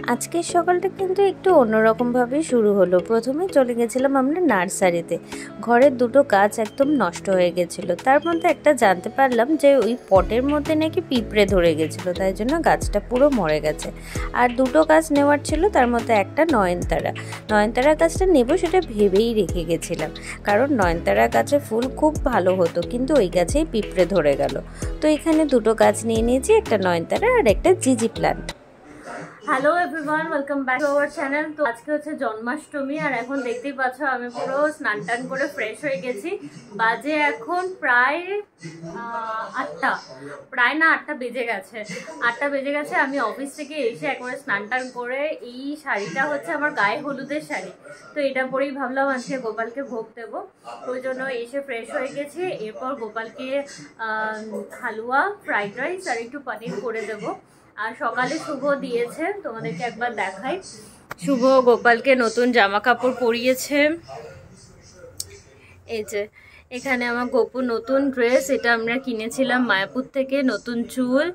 আজকের সকালটা কিন্তু একটু অন্যরকমভাবে শুরু হলো। প্রথমে চলে গেছিলাম আমরা নার্সারিতে। ঘরের দুটো গাছ একদম নষ্ট হয়ে গেছিলো, তার মধ্যে একটা জানতে পারলাম যে ওই পটের মধ্যে নাকি পিঁপড়ে ধরে গেছিলো, তাই জন্য গাছটা পুরো মরে গেছে। আর দুটো গাছ নেওয়ার ছিল, তার মধ্যে একটা নয়নতারা গাছটা নেব সেটা ভেবেই রেখে গেছিলাম, কারণ নয়নতারা গাছে ফুল খুব ভালো হতো, কিন্তু ওই গাছেই পিঁপড়ে ধরে গেল। তো এখানে দুটো গাছ নিয়ে নিয়েছি, একটা নয়নতারা আর একটা জিজি plant. Hello everyone, welcome back to our channel. তো আজকে হচ্ছে জন্মাষ্টমী, আর এখন দেখতেই পাচ্ছ আমি পুরো স্নান টান করে ফ্রেশ হয়ে গেছি। বাজে এখন প্রায় 8টা, প্রায় না 8টা বেজে গেছে। 8টা বেজে গেছে। আমি অফিস থেকে এসে একবারে স্নান টান করে, এই শাড়িটা হচ্ছে আমার গায়ে হলুদের শাড়ি, তো এটা পরেই ভাবলাম আজকে গোপালকে ভোগ দেবো। ওই জন্য এসে ফ্রেশ হয়ে গেছি। এরপর গোপালকে হালুয়া, ফ্রাইড রাইস আর একটু পনির করে দেবো। আর সকালে শুভ দিয়েছে, তোমাদেরকে একবার দেখাই। শুভ গোপালকে নতুন জামা কাপড় পরিয়েছে। এই যে এখানে আমার গোপু নতুন ড্রেস, এটা আমরা কিনেছিলাম মায়াপুর থেকে। নতুন চুল,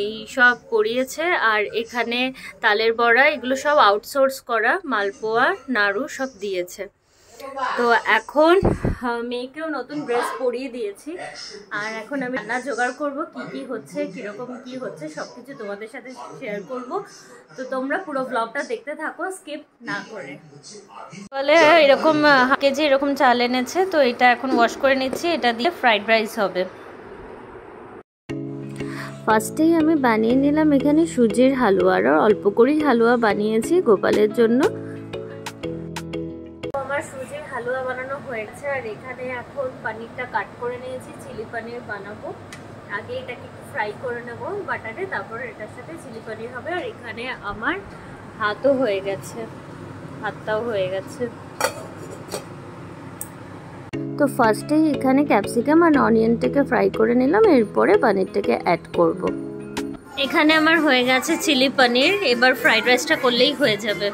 এই সব পরিয়েছে। আর এখানে তালের বড়া, এগুলো সব আউটসোর্স করা, মালপোয়া, নাড়ু সব দিয়েছে। তো এখন মেয়েকেও নতুন ড্রেস পরিয়ে দিয়েছি। আর এখন আমি রান্না জোগাড় করবো, কি হচ্ছে, কিরকম কি হচ্ছে সবকিছু তোমাদের সাথে শেয়ার করব। তো তোমরা পুরো ব্লগটা দেখতে থাকো, স্কিপ না করে। বলে এরকম কেজি এরকম চাল এনেছে, তো এটা এখন ওয়াশ করে নিচ্ছি। এটা দিয়ে ফ্রাইড রাইস হবে। ফার্স্টেই আমি বানিয়ে নিলাম এখানে সুজির হালুয়া, আর অল্প করেই হালুয়া বানিয়েছি গোপালের জন্য। আমার সুজির হালুয়া বানানো হয়েছে, আর এখানে এখন পনিরটা কাট করে নিয়েছি, চিলি পনির বানাবো। আগে এটাকে একটু ফ্রাই করে নেব বাটারে, তারপর এটার সাথে চিলি পনির হবে। আর এখানে আমার ভাতও হয়ে গেছে, ভাতটাও হয়ে গেছে। তো ফার্স্টেই এখানে ক্যাপসিকাম আর অনিয়নটাকে ফ্রাই করে নিলাম, এরপরে পনিরটাকে অ্যাড করব। এখানে আমার হয়ে গেছে চিলি পনির, এবার ফ্রাইড রাইসটা করলেই হয়ে যাবে।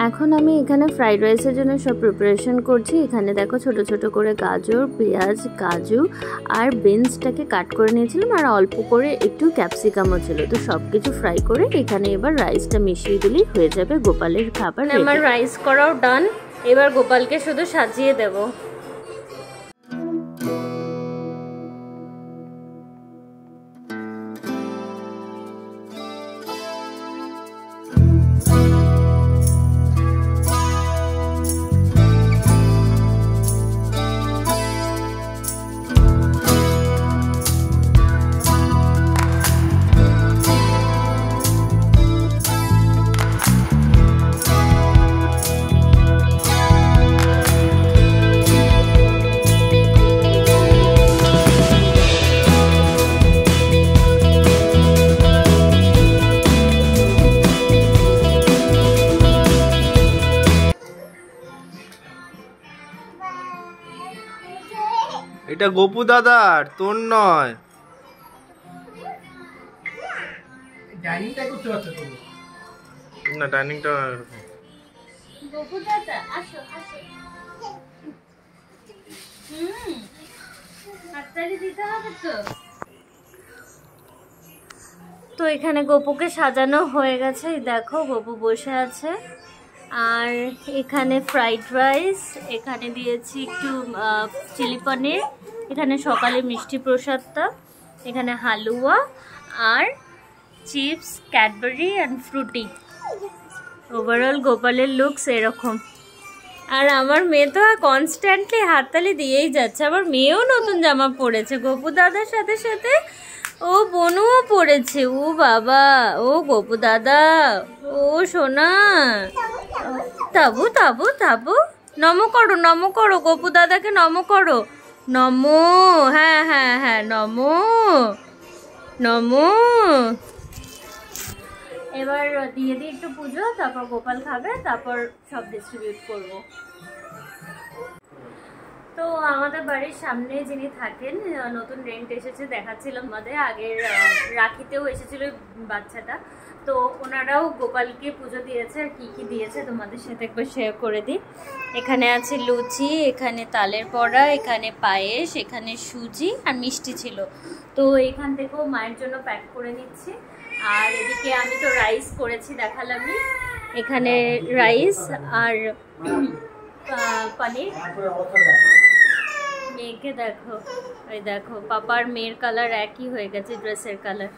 এখন আমি এখানে ফ্রাইড রাইসের জন্য সব প্রিপারেশন করছি। এখানে দেখো ছোট ছোট করে গাজর, পেঁয়াজ, কাজু আর বিনসটাকে কাট করে নিয়েছিলাম, আর অল্প করে একটু ক্যাপসিকামও ছিল। তো সব কিছু ফ্রাই করে এখানে এবার রাইসটা মিশিয়ে দিলেই হয়ে যাবে গোপালের খাবার। আমার রাইস করাও ডান, এবার গোপালকে শুধু সাজিয়ে দেব। এটা গোপু দাদার, তোর নয়। ডাইনিংটা করতে পারছো তুমি না? ডাইনিংটা গোপু দাদা আসো আসো। হাততালি দিতে হবে তো। তো এখানে গোপুকে সাজানো হয়ে গেছে, দেখো গোপু বসে আছে। আর এখানে ফ্রাইড রাইস, এখানে দিয়েছি একটু চিলি পনির, এখানে সকালে মিষ্টি প্রসাদটা, এখানে হালুয়া আর chips, Cadbury and Frooti. Overall গোপালের লুকস এরকম। আর আমার মেয়ে তো কনস্ট্যান্টলি হাততালি দিয়েই যাচ্ছে। আমার মেয়েও নতুন জামা পরেছে গোপু দাদার সাথে সাথে, ও বনুও পড়েছে। ও বাবা, ও গোপু দাদা, ও সোনা। তাবু তাবু তাবু, নমো করো, নমো করো, গোপু দাদাকে নমো করো। নমো, হ্যাঁ হ্যাঁ হ্যাঁ, নমো নমো। এবার দিয়ে দিই একটু পুজো, তারপর গোপাল খাবে, তারপর সব ডিস্ট্রিবিউট করবো। তো আমাদের বাড়ির সামনে যিনি থাকেন, নতুন রেন্ট এসেছে, দেখাচ্ছিলাম আমাদের আগের রাখিতেও এসেছিল বাচ্চাটা। তো ওনারাও গোপালকে পুজো দিয়েছে। আর কি দিয়েছে তোমাদের সাথে একবার শেয়ার করে দিই। এখানে আছে লুচি, এখানে তালের বড়া, এখানে পায়েস, এখানে সুজি আর মিষ্টি ছিল। তো এখান থেকেও মায়ের জন্য প্যাক করে নিচ্ছি। আর এদিকে আমি তো রাইস করেছি দেখালামই, এখানে রাইস আর পনির। মেয়েকে দেখো, ওই দেখো পাপার মেয়ের কালার একই হয়ে গেছে, ড্রেসের কালার।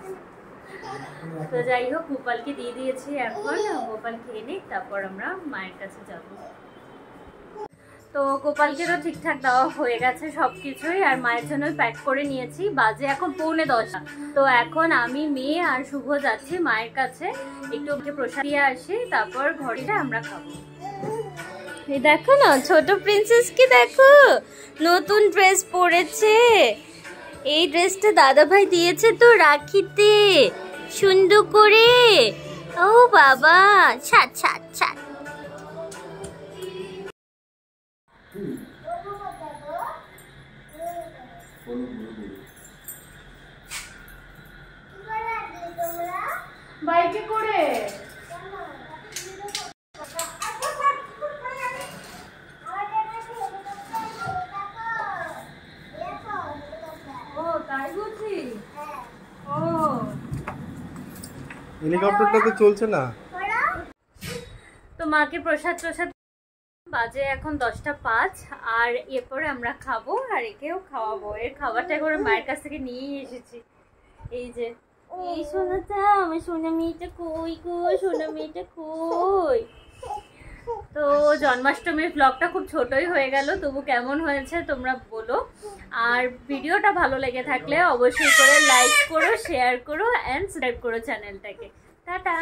তো যাই হোক, গোপালকে দিয়ে দিয়েছি, এখন গোপাল খেয়ে নিক, তারপর আমরা মায়ের কাছে যাব। তো গোপালকেরও ঠিকঠাক দেওয়া হয়ে গেছে সব কিছুই, আর মায়ের জন্য প্যাক করে নিয়েছি। বাজে এখন 9:45। তো এখন আমি, মেয়ে আর শুভ যাচ্ছি মায়ের কাছে, একটু ওকে প্রসাদ দিয়ে আসি, তারপর ঘরে আমরা খাবো। এই দেখো না, ছোট প্রিন্সেসকে দেখো, নতুন ড্রেস পরেছে। এই ড্রেসটা দাদা ভাই দিয়েছে তো রাখিতে, সুন্দর করে। ও বাবা, ছাট ছাট ছাট। বাইকে করে হেলিকপ্টারটা তো চলছে না। তো মাকে প্রসাদ বাজে এখন 10:05, আর এরপরে আমরা খাবো আর একেও খাওয়াবো। এর খাবারটা করে মায়ের কাছ থেকে নিয়েই এসেছি। এই যে, এই সোনাটা, আমার সোনা মেয়েটা কই গো, সোনা মেয়েটা কই। তো জন্মাষ্টমীর ব্লগটা খুব ছোটই হয়ে গেল, তবু কেমন হয়েছে তোমরা বলো। আর ভিডিওটা ভালো লেগে থাকলে অবশ্যই করে লাইক করো, শেয়ার করো অ্যান্ড সাবস্ক্রাইব করো চ্যানেলটাকে। টাটা।